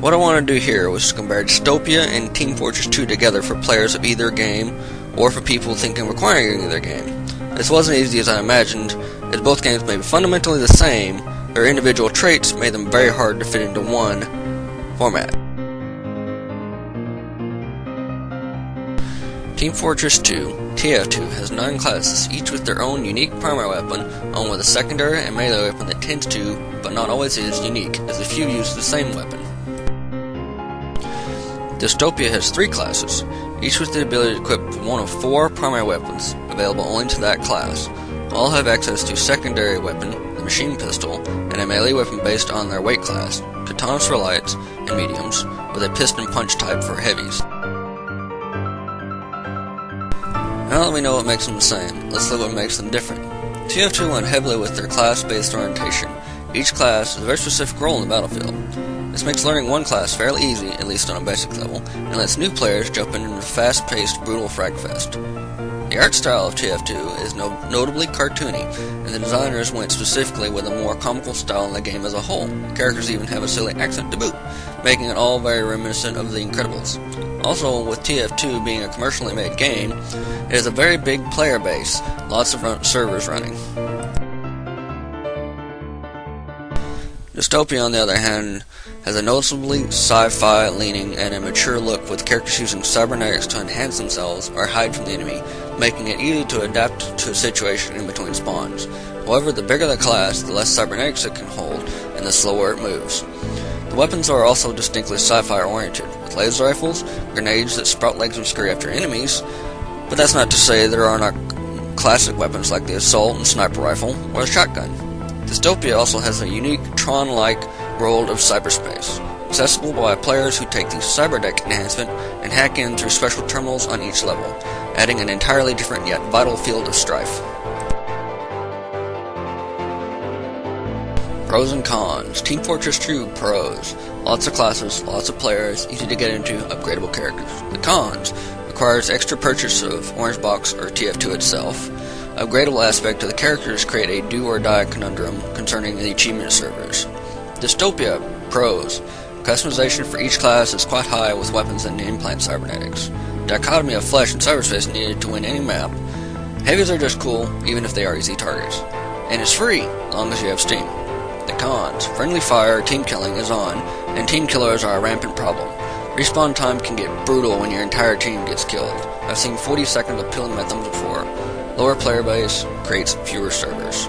What I want to do here was to compare Dystopia and Team Fortress 2 together for players of either game, or for people thinking of acquiring either game. This wasn't easy as I imagined, as both games may be fundamentally the same, their individual traits made them very hard to fit into one format. Team Fortress 2, TF2, has 9 classes, each with their own unique primary weapon, along with a secondary and melee weapon that tends to, but not always is, unique, as a few use the same weapon. Dystopia has 3 classes, each with the ability to equip one of 4 primary weapons, available only to that class. All have access to secondary weapon, the machine pistol, and a melee weapon based on their weight class, katanas for lights and mediums, with a piston punch type for heavies. Now that we know what makes them the same, let's look at what makes them different. TF2 went heavily with their class-based orientation. Each class has a very specific role in the battlefield. This makes learning one class fairly easy, at least on a basic level, and lets new players jump into the fast-paced, brutal fragfest. The art style of TF2 is notably cartoony, and the designers went specifically with a more comical style in the game as a whole. Characters even have a silly accent to boot, making it all very reminiscent of The Incredibles. Also, with TF2 being a commercially made game, it has a very big player base, lots of servers running. Dystopia, on the other hand, has a noticeably sci-fi leaning and a mature look, with characters using cybernetics to enhance themselves or hide from the enemy, making it easy to adapt to a situation in between spawns. However, the bigger the class, the less cybernetics it can hold, and the slower it moves. The weapons are also distinctly sci-fi oriented, with laser rifles, grenades that sprout legs and scurry after enemies, but that's not to say there are not classic weapons like the assault and sniper rifle, or the shotgun. Dystopia also has a unique Tron-like world of cyberspace, accessible by players who take the cyberdeck enhancement and hack in through special terminals on each level, adding an entirely different yet vital field of strife. Pros and cons. Team Fortress 2 pros. Lots of classes, lots of players, easy to get into, upgradable characters. The cons. Requires extra purchase of Orange Box or TF2 itself. Upgradable aspect of the characters create a do-or-die conundrum concerning the achievement servers. Dystopia pros. Customization for each class is quite high, with weapons and implant cybernetics. Dichotomy of flesh and cyberspace needed to win any map. Heavies are just cool, even if they are easy targets. And it's free, as long as you have Steam. The cons. Friendly fire, team killing is on, and team killers are a rampant problem. Respawn time can get brutal when your entire team gets killed. I've seen 40 seconds of peeling my thumbs before. Lower player base creates fewer servers.